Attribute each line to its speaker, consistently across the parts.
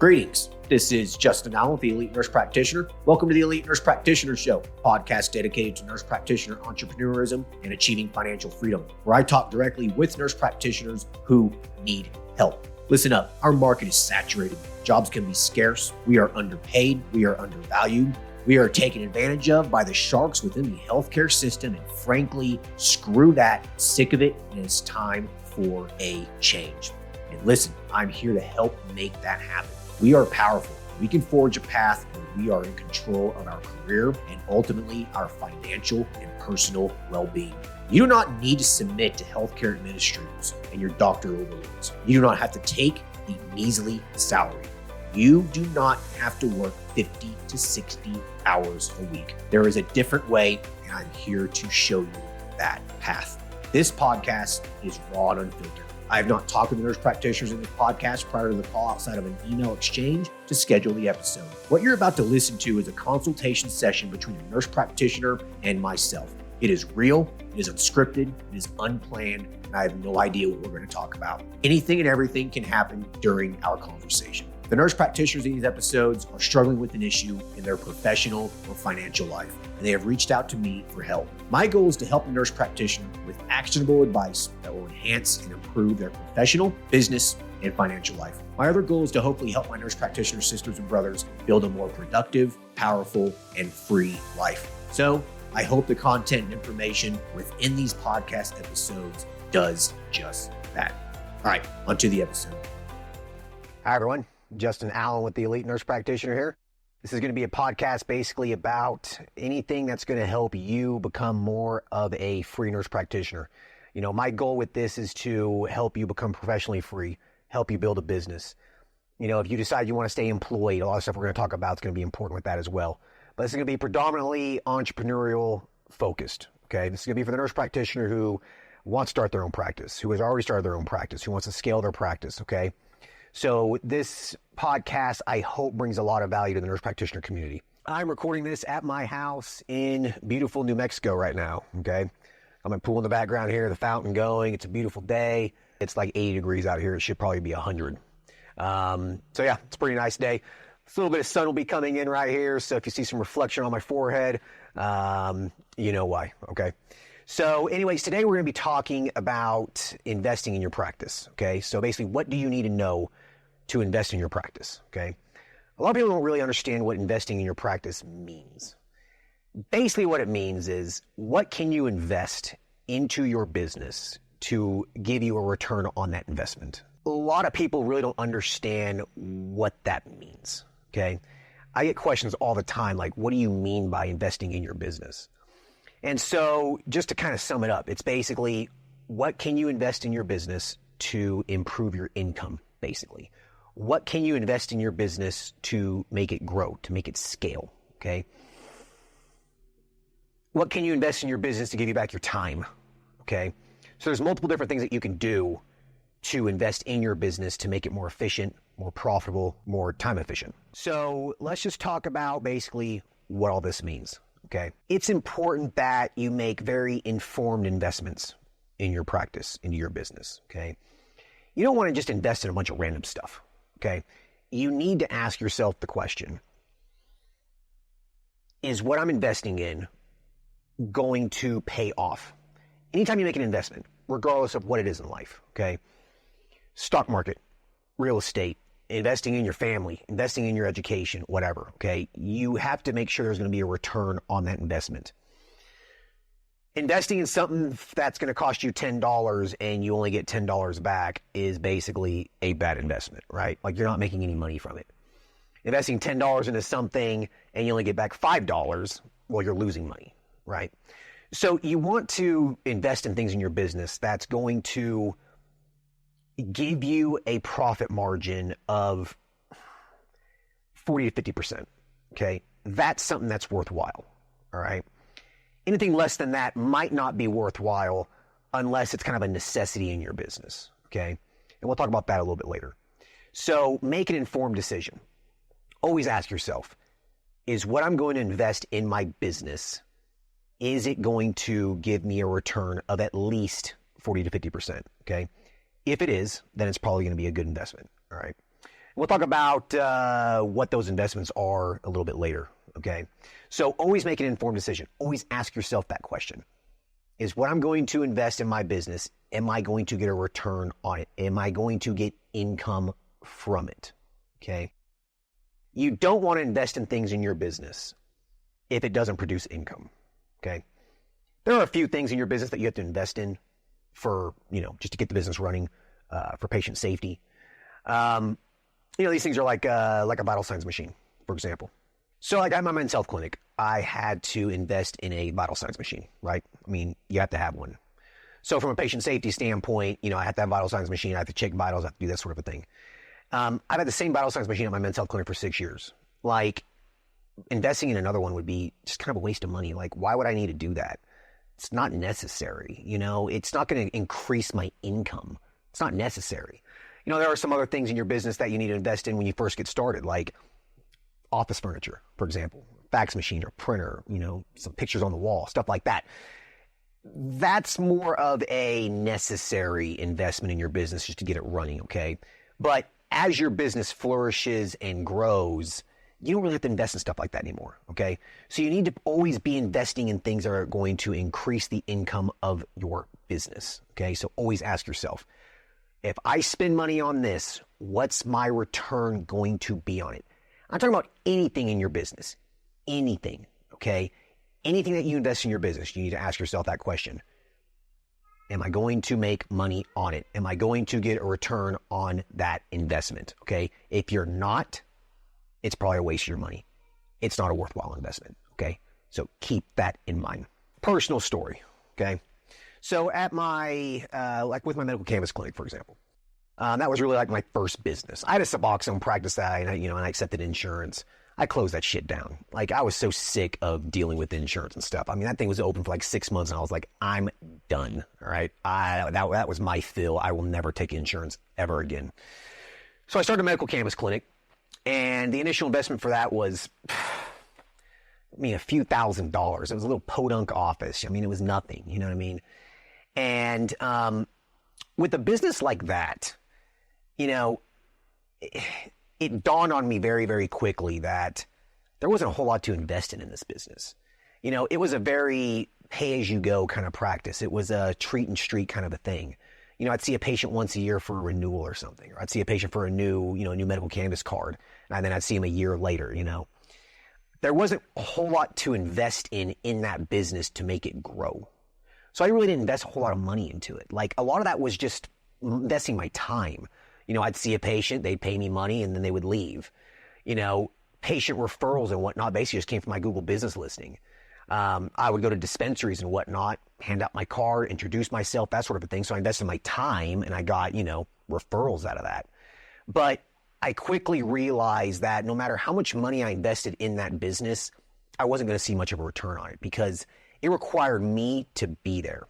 Speaker 1: Greetings. This is Justin Allan, the Elite Nurse Practitioner. Welcome to the Elite Nurse Practitioner Show, a podcast dedicated to nurse practitioner entrepreneurism and achieving financial freedom, where I talk directly with nurse practitioners who need help. Listen up, our market is saturated. Jobs can be scarce. We are underpaid. We are undervalued. We are taken advantage of by the sharks within the healthcare system. And frankly, screw that. Sick of it. And it's time for a change. And listen, I'm here to help make that happen. We are powerful. We can forge a path where we are in control of our career and ultimately our financial and personal well-being. You do not need to submit to healthcare administrators and your doctor overlords. You do not have to take the measly salary. You do not have to work 50 to 60 hours a week. There is a different way, and I'm here to show you that path. This podcast is raw and unfiltered. I have not talked with the nurse practitioners in this podcast prior to the call outside of an email exchange to schedule the episode. What you're about to listen to is a consultation session between a nurse practitioner and myself. It is real, it is unscripted, it is unplanned, and I have no idea what we're going to talk about. Anything and everything can happen during our conversation. The nurse practitioners in these episodes are struggling with an issue in their professional or financial life, and they have reached out to me for help. My goal is to help the nurse practitioner with actionable advice that will enhance and improve their professional, business, and financial life. My other goal is to hopefully help my nurse practitioner sisters and brothers build a more productive, powerful, and free life. So I hope the content and information within these podcast episodes does just that. All right, on to the episode.
Speaker 2: Hi, everyone. Justin Allan with the Elite Nurse Practitioner here. This is going to be a podcast basically about anything that's going to help you become more of a free nurse practitioner. You know, my goal with this is to help you become professionally free, help you build a business. You know, if you decide you want to stay employed, a lot of stuff we're going to talk about is going to be important with that as well. But this is going to be predominantly entrepreneurial focused, okay? This is going to be for the nurse practitioner who wants to start their own practice, who has already started their own practice, who wants to scale their practice, okay? So this podcast, I hope, brings a lot of value to the nurse practitioner community. I'm recording this at my house in beautiful New Mexico right now, okay? I'm at a pool in the background here, the fountain going. It's a beautiful day. It's like 80 degrees out here. It should probably be 100. So yeah, it's a pretty nice day. A little bit of sun will be coming in right here. So if you see some reflection on my forehead, you know why, okay? So anyways, today we're going to be talking about investing in your practice, okay? So basically, what do you need to know to invest in your practice, okay? A lot of people don't really understand what investing in your practice means. Basically, what it means is, what can you invest into your business to give you a return on that investment? A lot of people really don't understand what that means, okay? I get questions all the time like, what do you mean by investing in your business? And so just to kind of sum it up, it's basically, what can you invest in your business to improve your income, basically? What can you invest in your business to make it grow, to make it scale, okay? What can you invest in your business to give you back your time, okay? So there's multiple different things that you can do to invest in your business to make it more efficient, more profitable, more time efficient. So let's just talk about basically what all this means. Okay. It's important that you make very informed investments in your practice, into your business. Okay. You don't want to just invest in a bunch of random stuff. Okay. You need to ask yourself the question, is what I'm investing in going to pay off? Anytime you make an investment, regardless of what it is in life. Okay. Stock market, real estate, investing in your family, investing in your education, whatever, okay? You have to make sure there's going to be a return on that investment. Investing in something that's going to cost you $10 and you only get $10 back is basically a bad investment, right? Like, you're not making any money from it. Investing $10 into something and you only get back $5, well, you're losing money, right? So you want to invest in things in your business that's going to give you a profit margin of 40 to 50%, okay? That's something that's worthwhile, all right? Anything less than that might not be worthwhile unless it's kind of a necessity in your business, okay? And we'll talk about that a little bit later. So make an informed decision. Always ask yourself, is what I'm going to invest in my business, is it going to give me a return of at least 40 to 50%, okay? If it is, then it's probably going to be a good investment, all right? We'll talk about what those investments are a little bit later, okay? So always make an informed decision. Always ask yourself that question. Is what I'm going to invest in my business, am I going to get a return on it? Am I going to get income from it? Okay? You don't want to invest in things in your business if it doesn't produce income, okay? There are a few things in your business that you have to invest in for, just to get the business running, for patient safety. These things are like a vital signs machine, for example. So like at my men's health clinic, I had to invest in a vital signs machine, right? I mean, you have to have one. So from a patient safety standpoint, I have to have vital signs machine. I have to check vitals. I have to do that sort of a thing. I've had the same vital signs machine at my men's health clinic for 6 years. Like, investing in another one would be just kind of a waste of money. Like, why would I need to do that? It's not necessary. It's not going to increase my income. It's not necessary. There are some other things in your business that you need to invest in when you first get started, like office furniture, for example, fax machine or printer, some pictures on the wall, stuff like that. That's more of a necessary investment in your business just to get it running, okay? But as your business flourishes and grows, you don't really have to invest in stuff like that anymore, okay? So you need to always be investing in things that are going to increase the income of your business, okay? So always ask yourself, if I spend money on this, what's my return going to be on it? I'm talking about anything in your business, anything, okay? Anything that you invest in your business, you need to ask yourself that question. Am I going to make money on it? Am I going to get a return on that investment? Okay. If you're not, it's probably a waste of your money. It's not a worthwhile investment. Okay. So keep that in mind. Personal story. Okay. So at my, with my medical cannabis clinic, for example, that was really like my first business. I had a Suboxone practice that, and I accepted insurance. I closed that shit down. Like, I was so sick of dealing with insurance and stuff. I mean, that thing was open for like 6 months, and I was like, I'm done. All right. That was my fill. I will never take insurance ever again. So I started a medical cannabis clinic, and the initial investment for that was, a few $1,000s. It was a little podunk office. I mean, it was nothing. You know what I mean? And with a business like that, it dawned on me very, very quickly that there wasn't a whole lot to invest in this business. It was a very pay-as-you-go kind of practice. It was a treat and street kind of a thing. I'd see a patient once a year for a renewal or something, or I'd see a patient for a new medical cannabis card, and then I'd see him a year later, There wasn't a whole lot to invest in that business to make it grow. So I really didn't invest a whole lot of money into it. Like, a lot of that was just investing my time. I'd see a patient, they'd pay me money, and then they would leave. Patient referrals and whatnot basically just came from my Google business listing. I would go to dispensaries and whatnot, hand out my card, introduce myself, that sort of a thing. So I invested my time, and I got, referrals out of that. But I quickly realized that no matter how much money I invested in that business, I wasn't going to see much of a return on it because it required me to be there.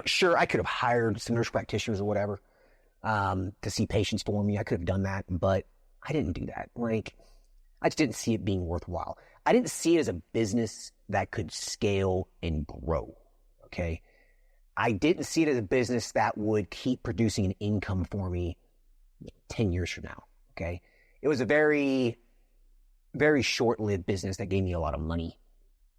Speaker 2: Sure, I could have hired some nurse practitioners or whatever, to see patients for me. I could have done that, but I didn't do that. Like, I just didn't see it being worthwhile. I didn't see it as a business that could scale and grow. Okay. I didn't see it as a business that would keep producing an income for me 10 years from now. Okay. It was a very, very short-lived business that gave me a lot of money.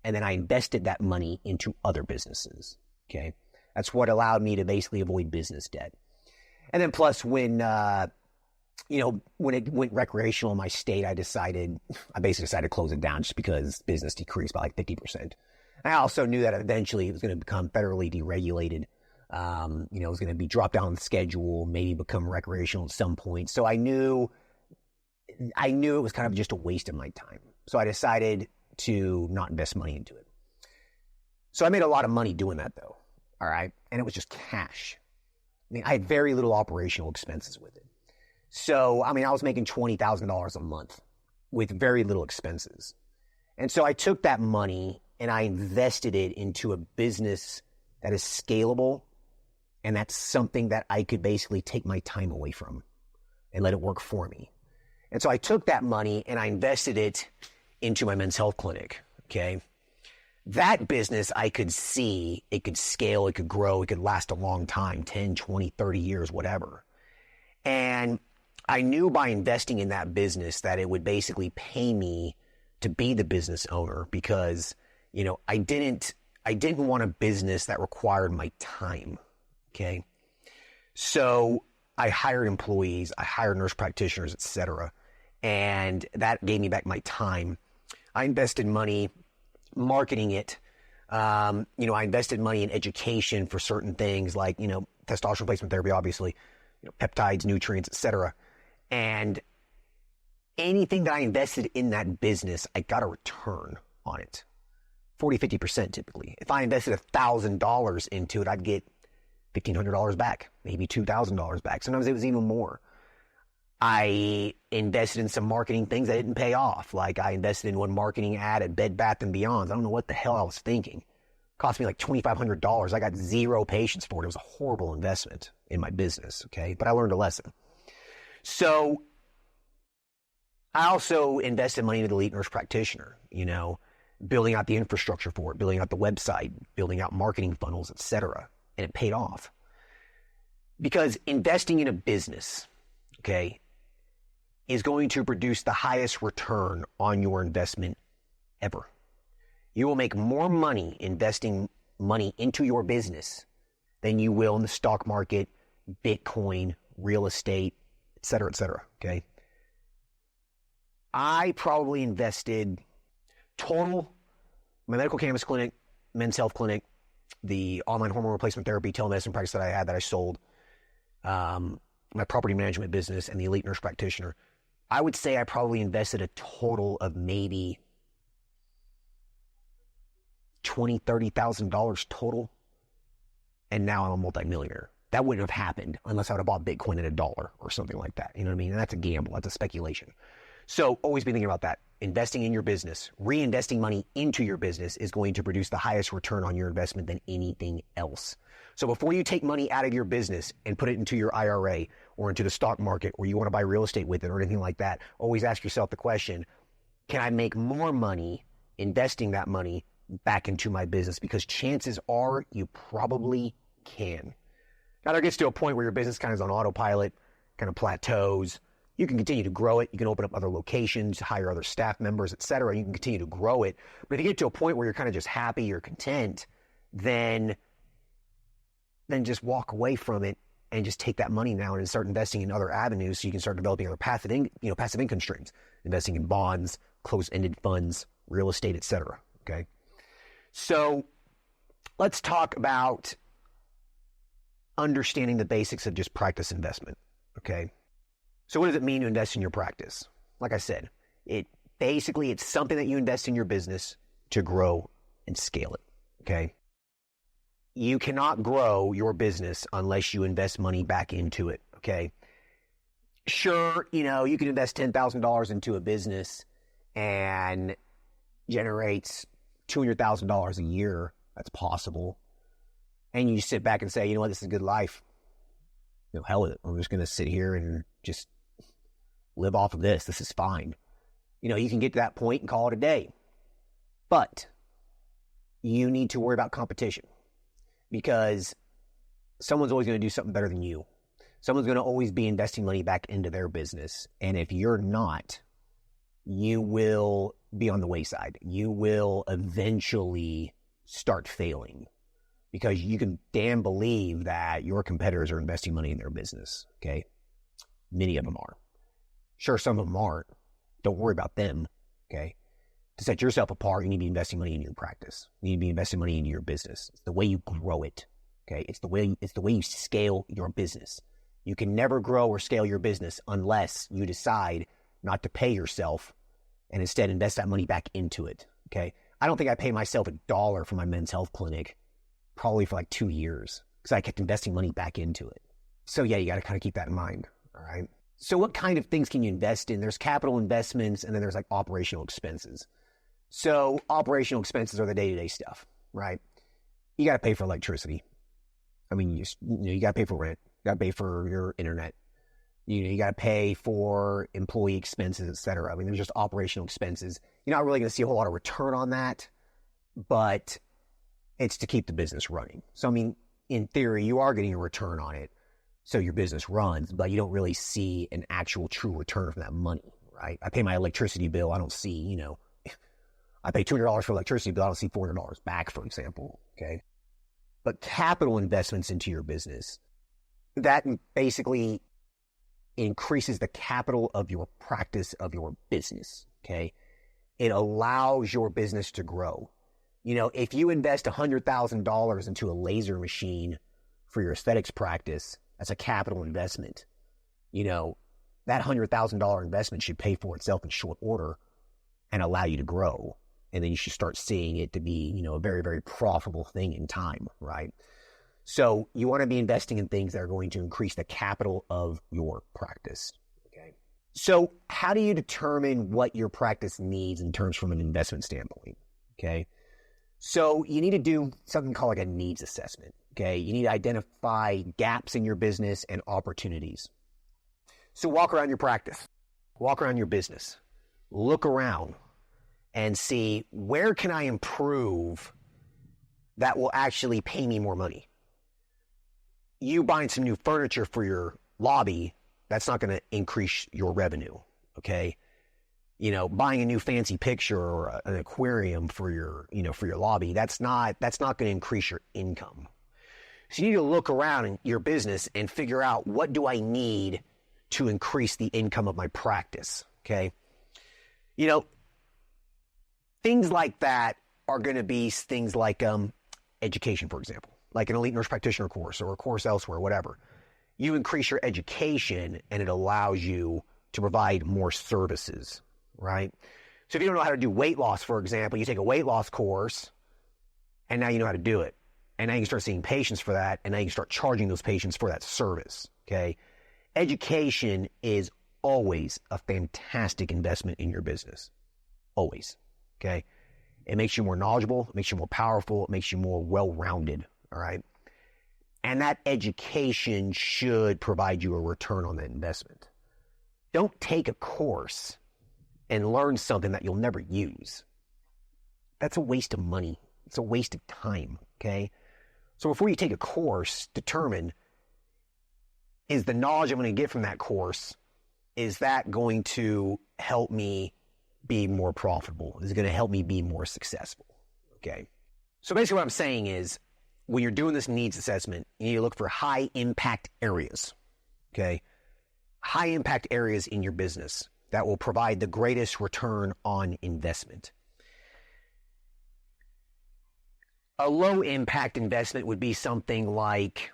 Speaker 2: And then I invested that money into other businesses. Okay. That's what allowed me to basically avoid business debt. And then plus when it went recreational in my state, I basically decided to close it down just because business decreased by like 50%. I also knew that eventually it was going to become federally deregulated. It was going to be dropped down the schedule, maybe become recreational at some point. So I knew it was kind of just a waste of my time. So I decided to not invest money into it. So I made a lot of money doing that though. All right. And it was just cash. I had very little operational expenses with it. So, I was making $20,000 a month with very little expenses. And so I took that money and I invested it into a business that is scalable, and that's something that I could basically take my time away from and let it work for me. And so I took that money and I invested it into my men's health clinic, okay? That business, I could see it could scale, it could grow, it could last a long time, 10, 20, 30 years, whatever. And I knew by investing in that business that it would basically pay me to be the business owner because, I didn't want a business that required my time. Okay. So I hired employees, I hired nurse practitioners, etc. And that gave me back my time. I invested money marketing it. I invested money in education for certain things like, testosterone replacement therapy, obviously, peptides, nutrients, etc. And anything that I invested in that business, I got a return on it. 40, 50% typically. If I invested $1,000 into it, I'd get $1,500 back, maybe $2,000 back. Sometimes it was even more. I invested in some marketing things that didn't pay off. Like I invested in one marketing ad at Bed Bath & Beyond. I don't know what the hell I was thinking. It cost me like $2,500. I got 0 patients for it. It was a horrible investment in my business. Okay. But I learned a lesson. So I also invested money into the Elite Nurse Practitioner, building out the infrastructure for it, building out the website, building out marketing funnels, etc. And it paid off. Because investing in a business, okay, is going to produce the highest return on your investment ever. You will make more money investing money into your business than you will in the stock market, Bitcoin, real estate, et cetera, okay? I probably invested total, my medical cannabis clinic, men's health clinic, the online hormone replacement therapy, telemedicine practice that I had that I sold, my property management business, and the Elite Nurse Practitioner. I would say I probably invested a total of maybe $20,000, $30,000 total. And now I'm a multimillionaire. That wouldn't have happened unless I would have bought Bitcoin at $1 or something like that. You know what I mean? And that's a gamble. That's a speculation. So always be thinking about that. Investing in your business, reinvesting money into your business is going to produce the highest return on your investment than anything else. So before you take money out of your business and put it into your IRA or into the stock market or you want to buy real estate with it or anything like that, always ask yourself the question, can I make more money investing that money back into my business? Because chances are you probably can. Now there gets to a point where your business kind of is on autopilot, kind of plateaus. You can continue to grow it. You can open up other locations, hire other staff members, etc. You can continue to grow it. But if you get to a point where you're kind of just happy or content, then just walk away from it and just take that money now and start investing in other avenues so you can start developing other passive income streams, investing in bonds, closed-ended funds, real estate, etc. Okay. So let's talk about understanding the basics of just practice investment. Okay. So what does it mean to invest in your practice? Like I said, it's something that you invest in your business to grow and scale it. Okay. You cannot grow your business unless you invest money back into it. Okay. Sure. You can invest $10,000 into a business and generates $200,000 a year. That's possible. And you sit back and say, you know what, this is a good life. Hell with it. I'm just going to sit here and just live off of this. This is fine. You can get to that point and call it a day. But you need to worry about competition because someone's always going to do something better than you. Someone's going to always be investing money back into their business. And if you're not, you will be on the wayside. You will eventually start failing because you can damn believe that your competitors are investing money in their business. Okay. Many of them are. Sure, some of them aren't. Don't worry about them. Okay. To set yourself apart, you need to be investing money in your practice. You need to be investing money into your business. It's the way you grow it. Okay. It's the way you scale your business. You can never grow or scale your business unless you decide not to pay yourself and instead invest that money back into it. Okay. I don't think I paid myself $1 for my men's health clinic probably for like 2 years because I kept investing money back into it. So yeah, you got to kind of keep that in mind. All right. So what kind of things can you invest in? There's capital investments and then there's like operational expenses. So operational expenses are the day-to-day stuff, right? You got to pay for electricity. I mean, you got to pay for rent. You got to pay for your internet. You got to pay for employee expenses, et cetera. I mean, there's just operational expenses. You're not really going to see a whole lot of return on that, but it's to keep the business running. So, I mean, in theory, you are getting a return on it. so your business runs, but you don't really see an actual true return from that money, right? I pay my electricity bill. I don't see, I pay $200 for electricity bill. I don't see $400 back, for example, okay? But capital investments into your business, that basically increases the capital of your practice, of your business, okay? It allows your business to grow. If you invest $100,000 into a laser machine for your aesthetics practice, that's a capital investment. That $100,000 investment should pay for itself in short order and allow you to grow. And then you should start seeing it to be, a very, very profitable thing in time, right? So you want to be investing in things that are going to increase the capital of your practice, okay? So how do you determine what your practice needs in terms from an investment standpoint, okay? So you need to do something called like a needs assessment, okay? You need to identify gaps in your business and opportunities. So walk around your practice, walk around your business, look around and see, where can I improve that will actually pay me more money? You buying some new furniture for your lobby, that's not going to increase your revenue, okay? Buying a new fancy picture or an aquarium for your lobby, that's not going to increase your income. So you need to look around in your business and figure out, what do I need to increase the income of my practice, okay? Things like that are going to be things like education, for example, like an elite nurse practitioner course or a course elsewhere, whatever. You increase your education and it allows you to provide more services, right? So if you don't know how to do weight loss, for example, you take a weight loss course and now you know how to do it. And now you can start seeing patients for that, and now you can start charging those patients for that service, okay? Education is always a fantastic investment in your business. Always. Okay. It makes you more knowledgeable. It makes you more powerful. It makes you more well-rounded. All right. And that education should provide you a return on that investment. Don't take a course and learn something that you'll never use. That's a waste of money. It's a waste of time. Okay. So before you take a course, determine, is the knowledge I'm going to get from that course, is that going to help me be more profitable? Is it going to help me be more successful? Okay. So basically what I'm saying is, when you're doing this needs assessment, you need to look for high impact areas. Okay. High impact areas in your business that will provide the greatest return on investment. A low impact investment would be something like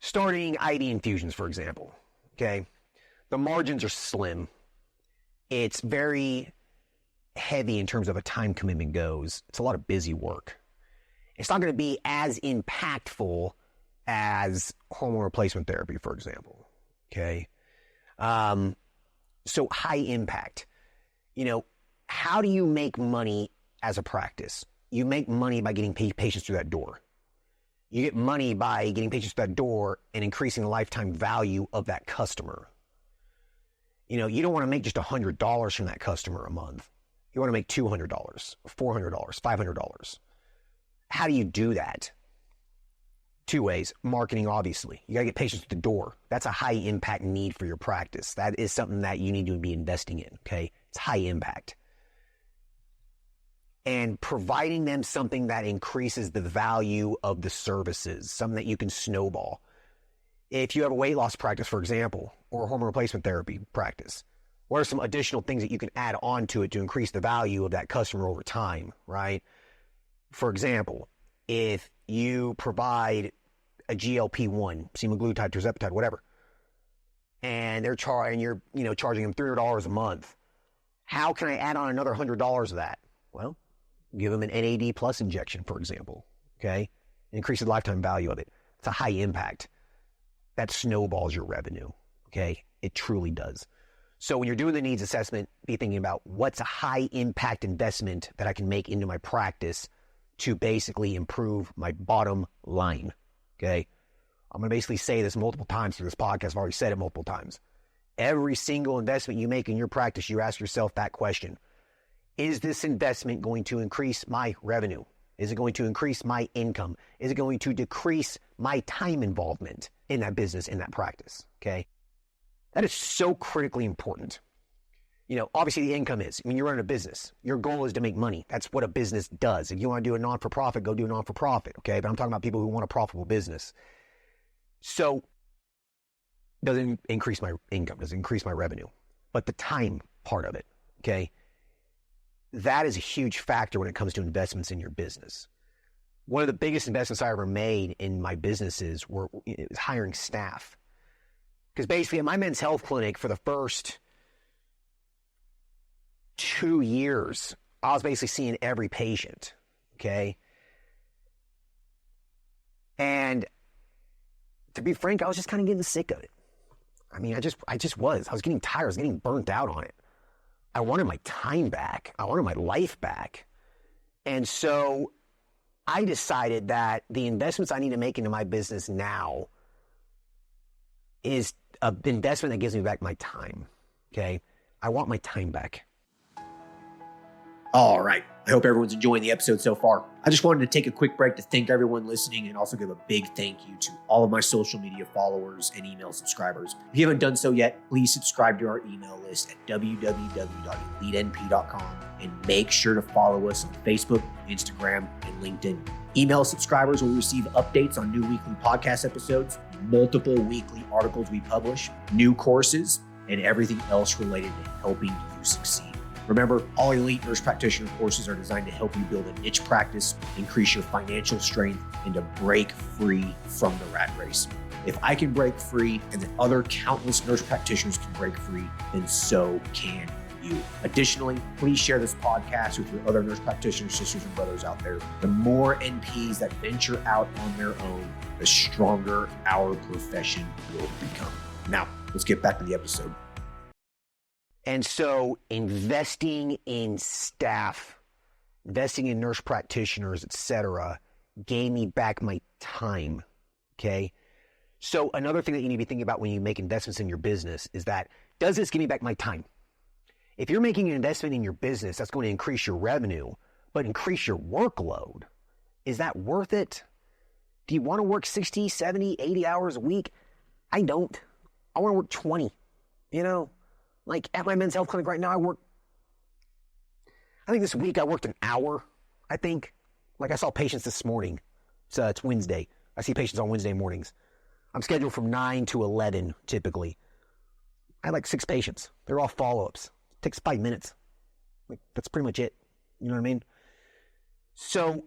Speaker 2: starting IV infusions, for example. Okay. The margins are slim. It's very heavy in terms of a time commitment goes. It's a lot of busy work. It's not going to be as impactful as hormone replacement therapy, for example. Okay. So high impact. How do you make money as a practice? You make money by getting patients through that door. You get money by getting patients through that door and increasing the lifetime value of that customer. You don't want to make just $100 from that customer a month. You want to make $200, $400, $500. How do you do that? Two ways. Marketing, obviously. You got to get patients through the door. That's a high impact need for your practice. That is something that you need to be investing in, okay? It's high impact. And providing them something that increases the value of the services, something that you can snowball. If you have a weight loss practice, for example, or a hormone replacement therapy practice, what are some additional things that you can add on to it to increase the value of that customer over time, right? For example, if you provide a GLP-1, semaglutide, tirzepatide, whatever, and you're charging them $300 a month, how can I add on another $100 of that? Well, give them an NAD plus injection, for example, okay? Increase the lifetime value of it. It's a high impact. That snowballs your revenue, okay? It truly does. So when you're doing the needs assessment, be thinking about, what's a high impact investment that I can make into my practice to basically improve my bottom line, okay? I'm going to basically say this multiple times through this podcast. I've already said it multiple times. Every single investment you make in your practice, you ask yourself that question. Is this investment going to increase my revenue? Is it going to increase my income? Is it going to decrease my time involvement in that business, in that practice? Okay. That is so critically important. Obviously the income is, when you're running a business, your goal is to make money. That's what a business does. If you want to do a non-for-profit, go do a non-for-profit. Okay. But I'm talking about people who want a profitable business. So does it increase my income? Does it increase my revenue? But the time part of it, okay, that is a huge factor when it comes to investments in your business. One of the biggest investments I ever made in my businesses was hiring staff. Because basically at my men's health clinic for the first 2 years, I was basically seeing every patient, okay? And to be frank, I was just kind of getting sick of it. I mean, I just was. I was getting tired. I was getting burnt out on it. I wanted my time back. I wanted my life back. And so I decided that the investments I need to make into my business now is an investment that gives me back my time, okay? I want my time back.
Speaker 1: All right. I hope everyone's enjoying the episode so far. I just wanted to take a quick break to thank everyone listening and also give a big thank you to all of my social media followers and email subscribers. If you haven't done so yet, please subscribe to our email list at www.elitenp.com and make sure to follow us on Facebook, Instagram, and LinkedIn. Email subscribers will receive updates on new weekly podcast episodes, multiple weekly articles we publish, new courses, and everything else related to helping you succeed. Remember, all Elite Nurse Practitioner courses are designed to help you build a niche practice, increase your financial strength, and to break free from the rat race. If I can break free and that other countless nurse practitioners can break free, then so can you. Additionally, please share this podcast with your other nurse practitioner sisters and brothers out there. The more NPs that venture out on their own, the stronger our profession will become. Now, let's get back to the episode.
Speaker 2: And so investing in staff, investing in nurse practitioners, etc., gave me back my time, okay? So another thing that you need to be thinking about when you make investments in your business is that, does this give me back my time? If you're making an investment in your business, that's going to increase your revenue, but increase your workload. Is that worth it? Do you want to work 60, 70, 80 hours a week? I don't. I want to work 20, Like at my men's health clinic right now, I think this week I worked an hour, I think. Like I saw patients this morning. It's Wednesday. I see patients on Wednesday mornings. I'm scheduled from 9 to 11 typically. I had like 6 patients. They're all follow-ups. It takes 5 minutes. Like that's pretty much it. You know what I mean? So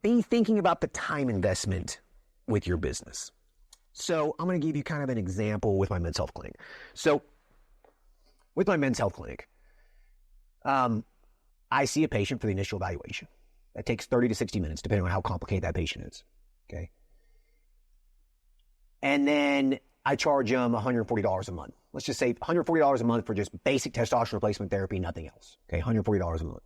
Speaker 2: be thinking about the time investment with your business. So I'm going to give you kind of an example with my men's health clinic. So with my men's health clinic, I see a patient for the initial evaluation. That takes 30 to 60 minutes, depending on how complicated that patient is. Okay. And then I charge them $140 a month. Let's just say $140 a month for just basic testosterone replacement therapy, nothing else. Okay. $140 a month.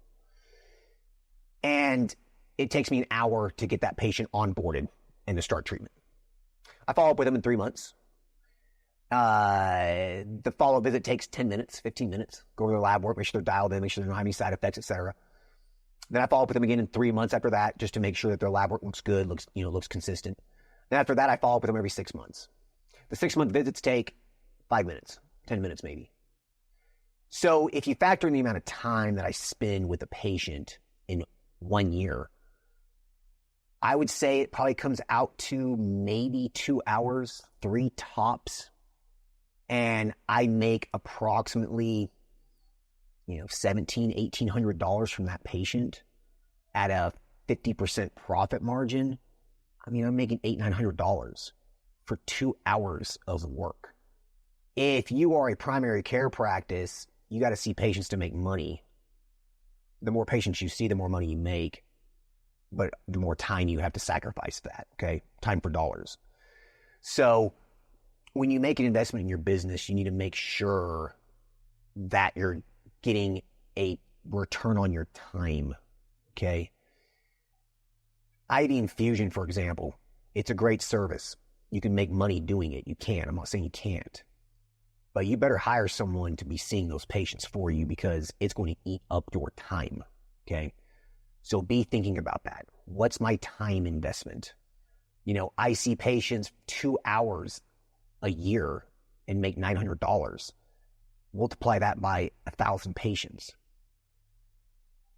Speaker 2: And it takes me an hour to get that patient onboarded and to start treatment. I follow up with them in 3 months. The follow-up visit takes 10 minutes, 15 minutes. Go over their lab work, make sure they're dialed in, make sure they don't have any side effects, etc. Then I follow up with them again in 3 months after that, just to make sure that their lab work looks good, looks consistent. Then after that, I follow up with them every 6 months. The 6-month visits take 5 minutes, 10 minutes maybe. So if you factor in the amount of time that I spend with a patient in 1 year, I would say it probably comes out to maybe 2 hours, 3 tops. And I make approximately, $1,700, $1,800 from that patient at a 50% profit margin. I mean, I'm making $800, $900 for 2 hours of work. If you are a primary care practice, you got to see patients to make money. The more patients you see, the more money you make, but the more time you have to sacrifice that, okay? Time for dollars. So when you make an investment in your business, you need to make sure that you're getting a return on your time, okay? IV infusion, for example, it's a great service. You can make money doing it. You can. I'm not saying you can't. But you better hire someone to be seeing those patients for you because it's going to eat up your time, okay? So be thinking about that. What's my time investment? I see patients 2 hours a year and make $900. Multiply that by 1,000 patients.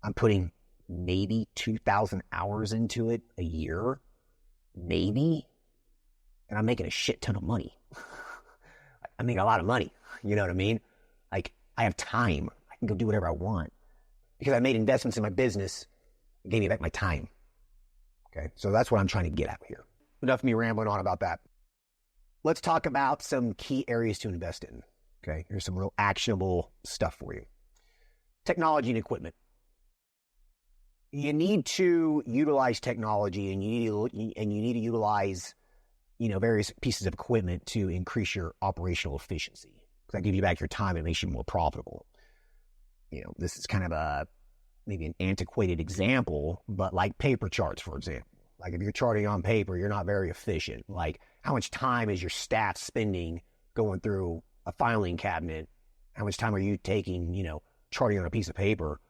Speaker 2: I'm putting maybe 2,000 hours into it a year, maybe, and I'm making a shit ton of money. I make a lot of money. You know what I mean? Like, I have time. I can go do whatever I want because I made investments in my business and gave me back my time. Okay, so that's what I'm trying to get at here. Enough of me rambling on about that. Let's talk about some key areas to invest in. Okay, here's some real actionable stuff for you. Technology and equipment. You need to utilize technology, and you need to utilize, various pieces of equipment to increase your operational efficiency. Because that gives you back your time and makes you more profitable. This is kind of maybe an antiquated example, but like paper charts, for example. Like if you're charting on paper, you're not very efficient. Like how much time is your staff spending going through a filing cabinet? How much time are you taking, charting on a piece of paper?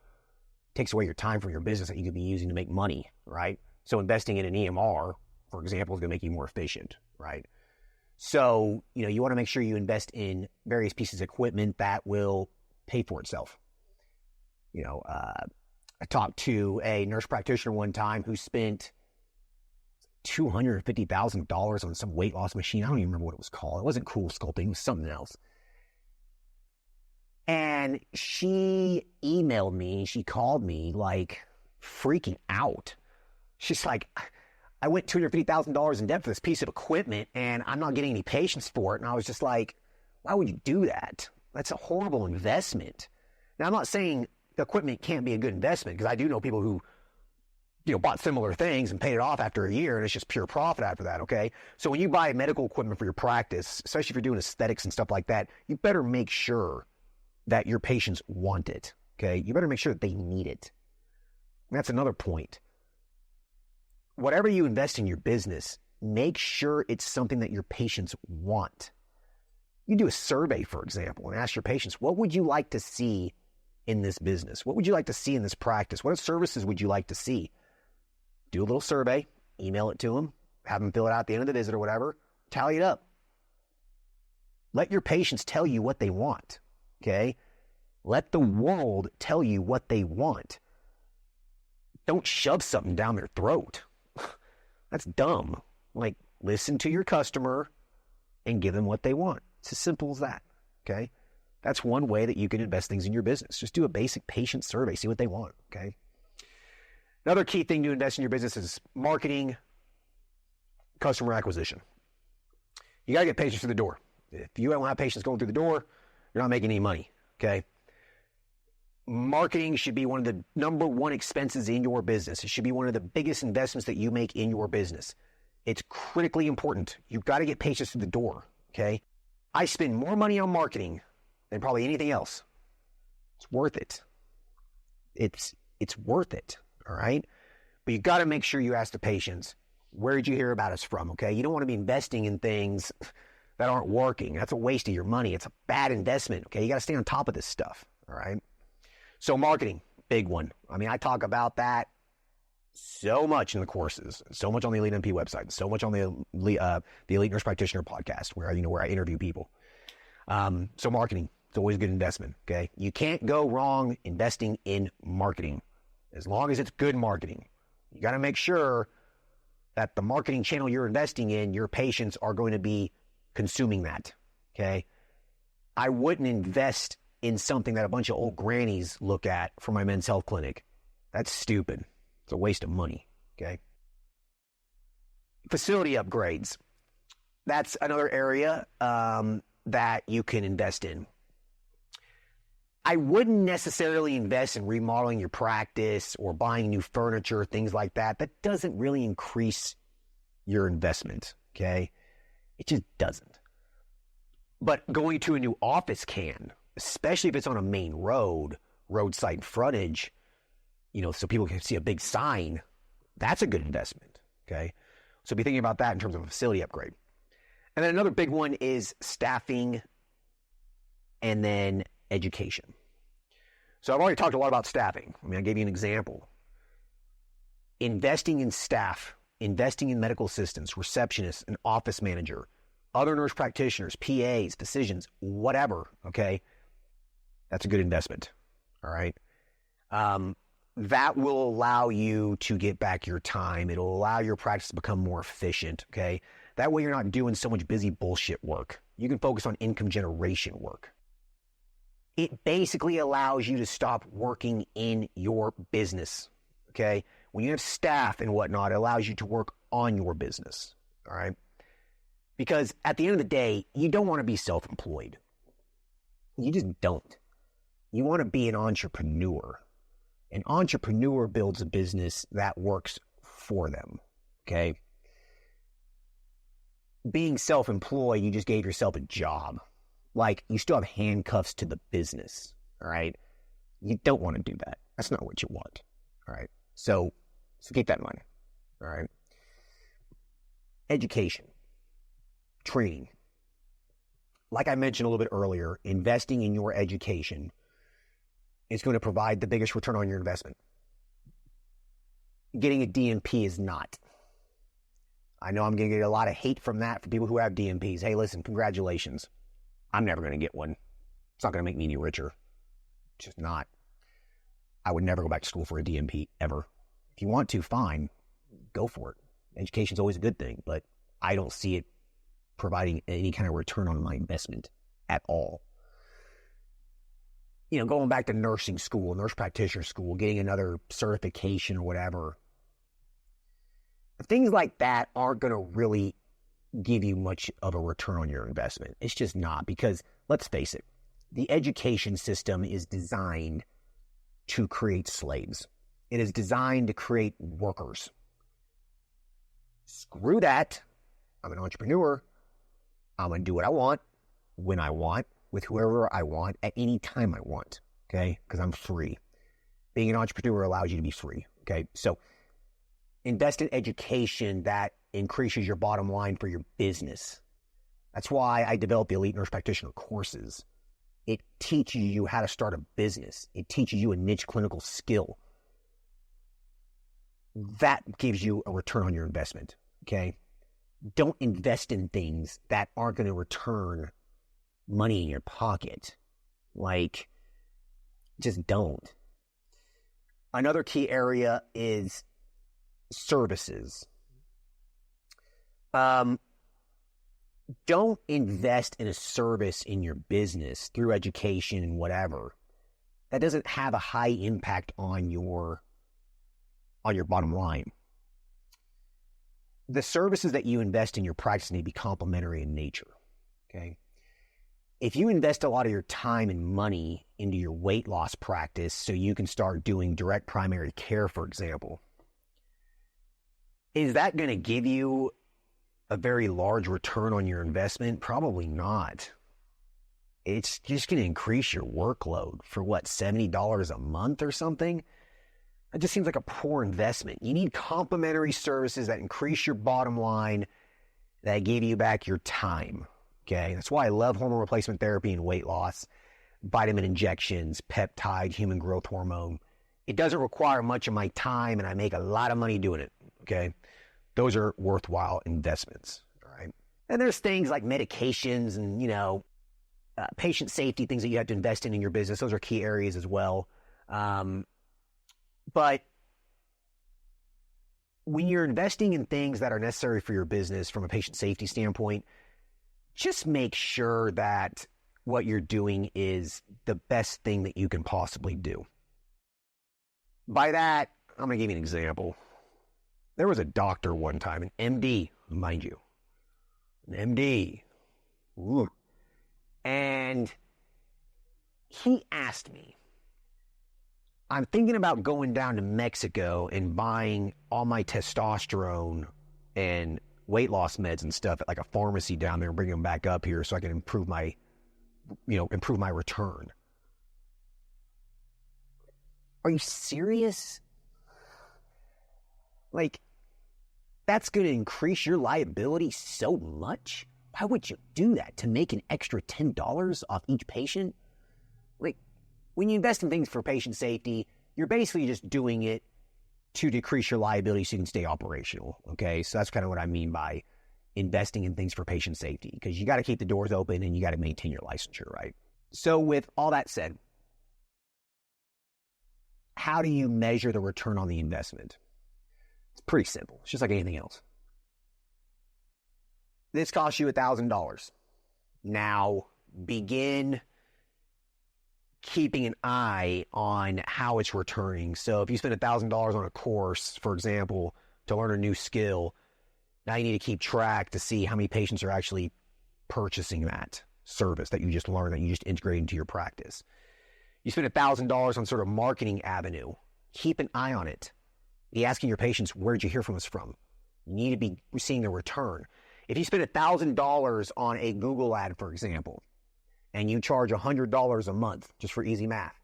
Speaker 2: Takes away your time from your business that you could be using to make money, right? So investing in an EMR, for example, is going to make you more efficient, right? So, you want to make sure you invest in various pieces of equipment that will pay for itself. I talked to a nurse practitioner one time who spent $250,000 on some weight loss machine. I don't even remember what it was called. It wasn't Cool Sculpting. It was something else. And she emailed me, she called me like freaking out. She's like, I went $250,000 in debt for this piece of equipment and I'm not getting any patients for it. And I was just like, why would you do that? That's a horrible investment. Now, I'm not saying the equipment can't be a good investment because I do know people who, bought similar things and paid it off after a year and it's just pure profit after that, okay? So when you buy medical equipment for your practice, especially if you're doing aesthetics and stuff like that, you better make sure that your patients want it, okay? You better make sure that they need it. And that's another point. Whatever you invest in your business, make sure it's something that your patients want. You do a survey, for example, and ask your patients, what would you like to see in this business? What would you like to see in this practice? What services would you like to see? Do a little survey, email it to them, have them fill it out at the end of the visit or whatever, tally it up. Let your patients tell you what they want. Okay? Let the world tell you what they want. Don't shove something down their throat. That's dumb. Like, listen to your customer and give them what they want. It's as simple as that. Okay? That's one way that you can invest things in your business. Just do a basic patient survey. See what they want. Okay? Another key thing to invest in your business is marketing, customer acquisition. You got to get patients through the door. If you don't have patients going through the door, you're not making any money, okay? Marketing should be one of the number one expenses in your business. It should be one of the biggest investments that you make in your business. It's critically important. You've got to get patients through the door, okay? I spend more money on marketing than probably anything else. It's worth it. It's worth it, all right? But you got to make sure you ask the patients, where did you hear about us from, okay? You don't want to be investing in things that aren't working. That's a waste of your money. It's a bad investment, okay? You got to stay on top of this stuff, all right? So marketing, big one. I mean, I talk about that so much in the courses, so much on the Elite NP website, so much on the Elite Nurse Practitioner podcast where I interview people. So marketing, it's always a good investment, okay? You can't go wrong investing in marketing as long as it's good marketing. You got to make sure that the marketing channel you're investing in, your patients are going to be consuming that, okay? I wouldn't invest in something that a bunch of old grannies look at for my men's health clinic. That's stupid. It's a waste of money, okay? Facility upgrades. That's another area that you can invest in. I wouldn't necessarily invest in remodeling your practice or buying new furniture, things like that. That doesn't really increase your investment, okay? It just doesn't. But going to a new office can, especially if it's on a main road, roadside frontage, so people can see a big sign, that's a good investment, okay? So be thinking about that in terms of a facility upgrade. And then another big one is staffing and then education. So I've already talked a lot about staffing. I mean, I gave you an example. investing in staff, investing in medical assistants, receptionists, an office manager, other nurse practitioners, PAs, physicians, whatever, okay? That's a good investment, all right? That will allow you to get back your time. It'll allow your practice to become more efficient, okay? That way you're not doing so much busy bullshit work. You can focus on income generation work. It basically allows you to stop working in your business, okay? When you have staff and whatnot, it allows you to work on your business, all right? Because at the end of the day, you don't want to be self-employed. You just don't. You want to be an entrepreneur. An entrepreneur builds a business that works for them, okay? Being self-employed, you just gave yourself a job. Like, you still have handcuffs to the business, all right? You don't want to do that. That's not what you want, all right? So keep that in mind, all right? Education, training. Like I mentioned a little bit earlier, investing in your education is going to provide the biggest return on your investment. Getting a DNP is not. I know I'm going to get a lot of hate from that for people who have DNPs. Hey, listen, congratulations. I'm never going to get one. It's not going to make me any richer. It's just not. I would never go back to school for a DNP, ever. If you want to, fine. Go for it. Education's always a good thing, but I don't see it providing any kind of return on my investment at all. You know, going back to nursing school, nurse practitioner school, getting another certification or whatever, things like that aren't going to really give you much of a return on your investment. It's just not, because let's face it, the education system is designed to create slaves. It is designed to create workers. Screw that. I'm an entrepreneur. I'm going to do what I want, when I want, with whoever I want, at any time I want, okay? Because I'm free. Being an entrepreneur allows you to be free, okay? So invest in education that increases your bottom line for your business. That's why I developed the Elite Nurse Practitioner courses. It teaches you how to start a business. It teaches you a niche clinical skill. That gives you a return on your investment, okay? Don't invest in things that aren't going to return money in your pocket. Like, just don't. Another key area is services. Don't invest in a service in your business through education and whatever that doesn't have a high impact on your bottom line. The services that you invest in your practice need to be complementary in nature, okay? If you invest a lot of your time and money into your weight loss practice so you can start doing direct primary care, for example, is that going to give you a very large return on your investment? Probably not. It's just going to increase your workload for what, $70 a month or something? It just seems like a poor investment. You need complementary services that increase your bottom line, that give you back your time. Okay, that's why I love hormone replacement therapy and weight loss, vitamin injections, peptide, human growth hormone. It doesn't require much of my time, and I make a lot of money doing it. Okay, those are worthwhile investments. All right, and there's things like medications and patient safety, things that you have to invest in your business. Those are key areas as well. But when you're investing in things that are necessary for your business from a patient safety standpoint, just make sure that what you're doing is the best thing that you can possibly do. By that, I'm going to give you an example. There was a doctor one time, an MD, mind you. An MD. Ooh. And he asked me, I'm thinking about going down to Mexico and buying all my testosterone and weight loss meds and stuff at like a pharmacy down there and bring them back up here so I can improve my return. Are you serious? Like, that's going to increase your liability so much? Why would you do that? To make an extra $10 off each patient? Like, when you invest in things for patient safety, you're basically just doing it to decrease your liability so you can stay operational. Okay, so that's kind of what I mean by investing in things for patient safety, because you got to keep the doors open and you got to maintain your licensure, right? So with all that said, how do you measure the return on the investment? It's pretty simple. It's just like anything else. This costs you $1,000. Now begin keeping an eye on how it's returning. So if you spend $1,000 on a course, for example, to learn a new skill, now you need to keep track to see how many patients are actually purchasing that service that you just learned, that you just integrated into your practice. You spend $1,000 on sort of marketing avenue. Keep an eye on it. Be asking your patients, where did you hear from us from? You need to be seeing a return. If you spend $1,000 on a Google ad, for example, and you charge $100 a month, just for easy math,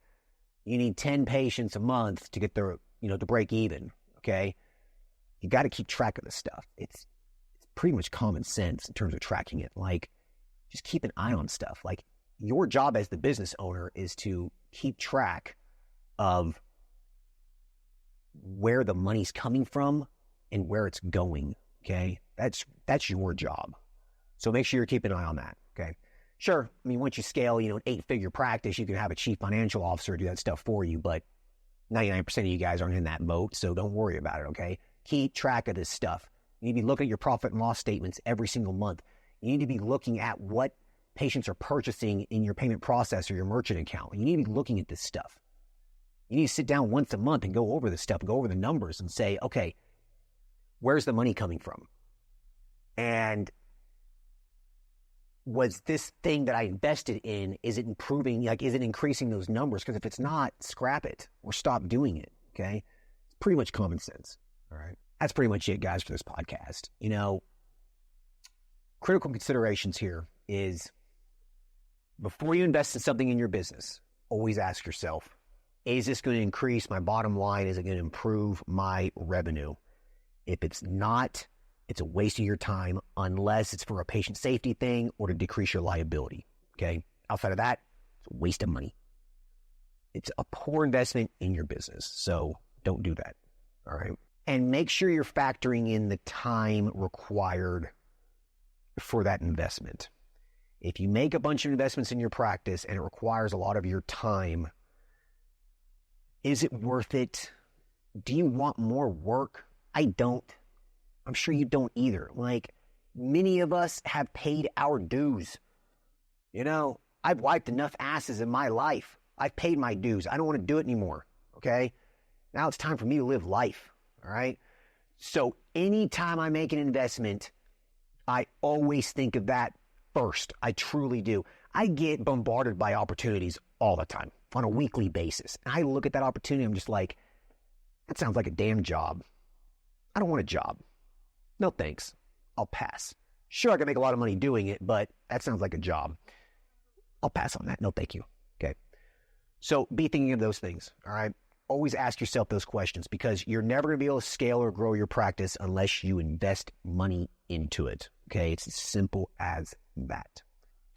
Speaker 2: you need 10 patients a month to get to break even, okay? You got to keep track of this stuff. It's pretty much common sense in terms of tracking it. Like, just keep an eye on stuff. Like, your job as the business owner is to keep track of where the money's coming from and where it's going, okay? That's your job. So make sure you're keeping an eye on that, okay? Sure, I mean, once you scale, an 8-figure practice, you can have a chief financial officer do that stuff for you, but 99% of you guys aren't in that boat, so don't worry about it, okay? Keep track of this stuff. You need to be looking at your profit and loss statements every single month. You need to be looking at what patients are purchasing in your payment process or your merchant account. You need to be looking at this stuff. You need to sit down once a month and go over this stuff, go over the numbers and say, okay, where's the money coming from? And was this thing that I invested in, is it improving? Like, is it increasing those numbers? Because if it's not, scrap it or stop doing it, okay? It's pretty much common sense, all right? That's pretty much it, guys, for this podcast. Critical considerations here is, before you invest in something in your business, always ask yourself, is this going to increase my bottom line? Is it going to improve my revenue? If it's not, it's a waste of your time, unless it's for a patient safety thing or to decrease your liability, okay? Outside of that, it's a waste of money. It's a poor investment in your business, so don't do that, all right? And make sure you're factoring in the time required for that investment. If you make a bunch of investments in your practice and it requires a lot of your time, is it worth it? Do you want more work? I don't. I'm sure you don't either. Like, many of us have paid our dues. I've wiped enough asses in my life. I've paid my dues. I don't want to do it anymore, okay? Now it's time for me to live life, all right? So anytime I make an investment, I always think of that first. I truly do. I get bombarded by opportunities all the time on a weekly basis. And I look at that opportunity, I'm just like, that sounds like a damn job. I don't want a job. No thanks. I'll pass. Sure, I can make a lot of money doing it, but that sounds like a job. I'll pass on that. No, thank you. Okay. So be thinking of those things, all right? Always ask yourself those questions, because you're never going to be able to scale or grow your practice unless you invest money into it, okay? It's as simple as that.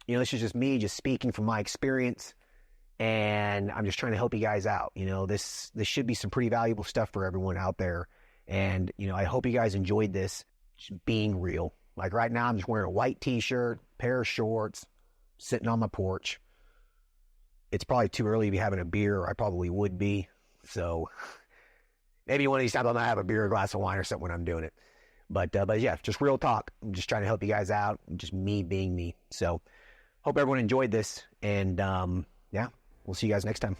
Speaker 2: This is just me just speaking from my experience, and I'm just trying to help you guys out. This should be some pretty valuable stuff for everyone out there. And, I hope you guys enjoyed this, just being real. Like right now, I'm just wearing a white t-shirt, pair of shorts, sitting on my porch. It's probably too early to be having a beer, or I probably would be. So maybe one of these times I'll have a beer, a glass of wine or something when I'm doing it. But yeah, just real talk. I'm just trying to help you guys out. Just me being me. So hope everyone enjoyed this. And yeah, we'll see you guys next time.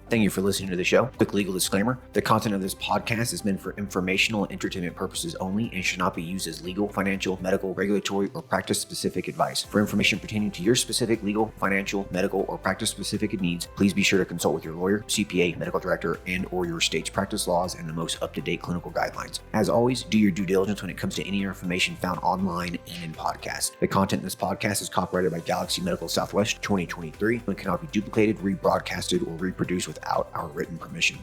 Speaker 1: Thank you for listening to the show. Quick legal disclaimer. The content of this podcast is meant for informational and entertainment purposes only and should not be used as legal, financial, medical, regulatory, or practice-specific advice. For information pertaining to your specific legal, financial, medical, or practice-specific needs, please be sure to consult with your lawyer, CPA, medical director, and or your state's practice laws and the most up-to-date clinical guidelines. As always, do your due diligence when it comes to any information found online and in podcasts. The content in this podcast is copyrighted by Galaxy Medical Southwest 2023 and cannot be duplicated, rebroadcasted, or reproduced without our written permission.